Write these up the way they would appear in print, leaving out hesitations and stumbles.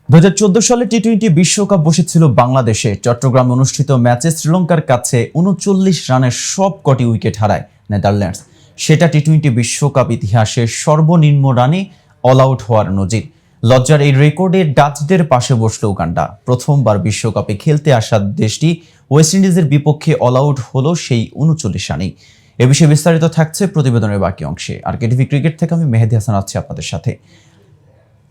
2014 সালে টি-20 বিশ্বকাপ বসেছিল বাংলাদেশে। চট্টগ্রামে অনুষ্ঠিত ম্যাচে শ্রীলঙ্কার কাছে 39 রানের সবকটি উইকেট হারায় নেদারল্যান্ডস। সেটা টি-20 বিশ্বকাপ ইতিহাসে সর্বনিম্ন রানে অল আউট হওয়ার নজির। লজ্জার এই রেকর্ডে ডাচদের পাশে বসল উগান্ডা। প্রথমবার বিশ্বকাপে খেলতে আসা দেশটি ওয়েস্ট ইন্ডিজের বিপক্ষে অল আউট হলো সেই 39 রানেই। এ বিষয়ে বিস্তারিত থাকছে প্রতিবেদনের বাকি অংশে। আর কেটিভি ক্রিকেট থেকে আমি মেহেদী হাসান আছি আপনাদের সাথে।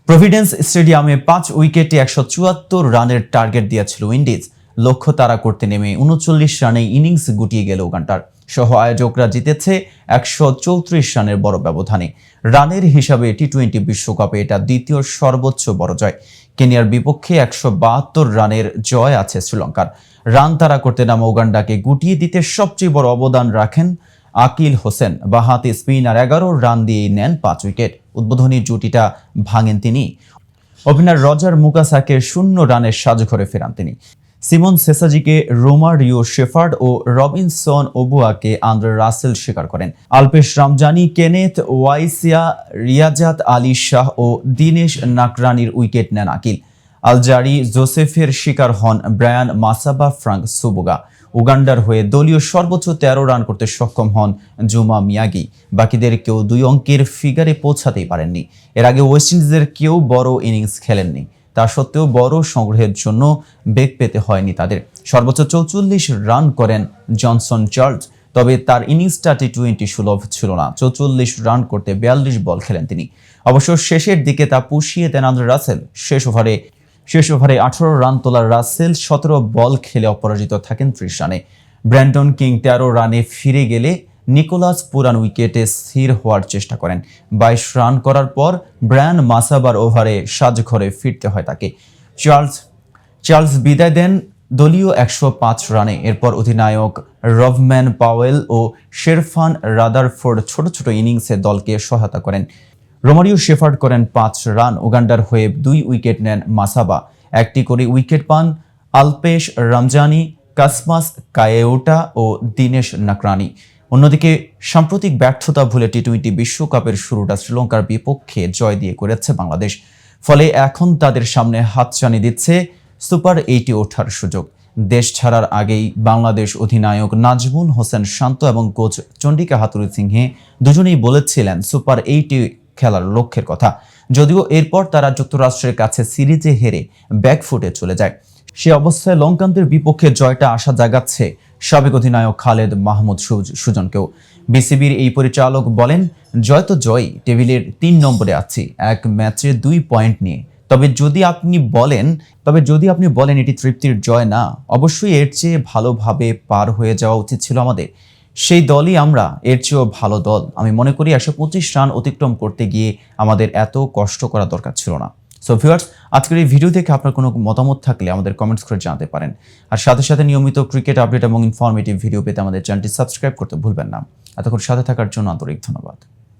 প্রভিডেন্স স্টেডিয়ামে 5 উইকেটে 174 রানের টার্গেট দিয়েছিল উইন্ডিজ। লক্ষ্য তাড়া করতে নেমে 39 রানে ইনিংস গুটিয়ে গেল উগান্ডার। সহ আয়োজকরা জিতেছে 134 রানের বড় ব্যবধানে। রানের হিসাবে টি-20 বিশ্বকাপে এটা দ্বিতীয় সর্বোচ্চ বড় জয়। কেনিয়ার বিপক্ষে 172 রানের জয় আছে শ্রীলঙ্কার। রান তাড়া করতে নামা উগান্ডাকে গুটিয়ে দিতে সবচেয়ে বড় অবদান রাখেন আকিল হোসেন। বাঁহাতি স্পিনার 11 রান দিয়ে নেন 5 উইকেট। উদ্বোধনী জুটিটা ভাঙেন তিনি। ওপেনার রজার মুকাসাকে 0 রানের সাজঘরে ফেরান তিনি। সিমন সেসাজিকে রোমারিও শেফার্ড ও রবিনসন ওবুয়াকে আন্দ্রে রাসেল স্বীকার করেন। আলপেশ রামজানি, কেনেথ ওয়াইসিয়া, রিয়াজাত আলী শাহ ও দিনেশ নাকরানির উইকেট নেন আকিল। আলজারি জোসেফের শিকার হন ব্রায়ান মাসাবা ফ্রাঙ্ক সুবুগা। উগান্ডার হয়ে দলীয় সর্বোচ্চ 13 রান করতে সক্ষম হন জুমা মিয়াগি। বাকিদের কেউ 2 অঙ্কের ফিগারে পৌঁছাতেই পারেননি। এর আগে ওয়েস্ট ইন্ডিজের কেউ বড় ইনিংস খেলেননি। তা সত্ত্বেও বড় সংগ্রহের জন্য বেগ পেতে হয়নি তাদের। সর্বোচ্চ 44 রান করেন জনসন চার্লস। তবে তার ইনিংসটা টি-20 সুলভ ছিল না। 44 রান করতে 42 বল খেলেন তিনি। অবশ্য শেষের দিকে তা পুষিয়ে দেন আন্দ্রে রাসেল। শেষ ওভারে 18 রান তোলার রাসেল 17 বল খেলে অপরাজিত থাকেন 30 রানে। ব্র্যান্ডন কিং 13 রানে ফিরে গেলে নিকোলাস পুরান উইকেটে স্থির হওয়ার চেষ্টা করেন। 22 রান করার পর ব্রায়ান মাসাবার ওভারে সাজঘরে ফিরতে হয় তাকে। চার্লস বিদায় দেন দলীয় 105 রানে। এরপর অধিনায়ক রভম্যান পাওয়েল ও শেরফান রাদারফোর্ড ছোট ছোট ইনিংসে দলকে সহায়তা করেন। রোমারিও শেফার্ড করেন 5 রান। উগান্ডার হয়ে 2 উইকেট নেন মাসাবা। একটি করে উইকেট পান আলপেশ রামজানি, কাসমাস কায়েওটা ও দিনেশ নাকরানি। অন্যদিকে সাম্প্রতিক ব্যর্থতা ভুলে টি-20 বিশ্বকাপের শুরুটা শ্রীলঙ্কার বিপক্ষে জয় দিয়ে করেছে বাংলাদেশ। ফলে এখন তাদের সামনে হাতছানি দিচ্ছে সুপার 8-এ ওঠার সুযোগ। দেশ ছাড়ার আগেই বাংলাদেশ অধিনায়ক নাজমুল হোসেন শান্ত এবং কোচ চন্ডিকা হাথুরুসিংহে সিংহে দুজনেই বলেছিলেন সুপার 8-এ খেলার লক্ষ্যের কথা। যদিও এরপর তারা যুক্তরাষ্ট্রের কাছে সিরিজে হেরে ব্যাকফুটে চলে যায়। সে অবস্থায় লঙ্কানদের বিপক্ষে জয়টা আশা জাগাচ্ছে সাবেক অধিনায়ক খালেদ মাহমুদ সুজনকেও। বিসিবির এই পরিচালক বলেন, জয় তো জয়, টেবিলের 3 নম্বরে আছি, 1 ম্যাচে 2 পয়েন্ট নিয়ে। তবে যদি আপনি বলেন এটি তৃপ্তির জয় না, অবশ্যই এর চেয়ে ভালোভাবে পার হয়ে যাওয়া উচিত ছিল আমাদের। সেই দলই আমরা, এর চেয়েও ভালো দল। আমি মনে করি 125 রান অতিক্রম করতে গিয়ে আমাদের এত কষ্ট করা দরকার ছিল না। সো ভিউয়ার্স, আজকের এই ভিডিও থেকে আপনার কোনো মতামত থাকলে আমাদের কমেন্টস করে জানাতে পারেন। আর সাথে সাথে নিয়মিত ক্রিকেট আপডেট এবং ইনফরমেটিভ ভিডিও পেতে আমাদের চ্যানেলটি সাবস্ক্রাইব করতে ভুলবেন না। এতক্ষণ সাথে থাকার জন্য আন্তরিক ধন্যবাদ।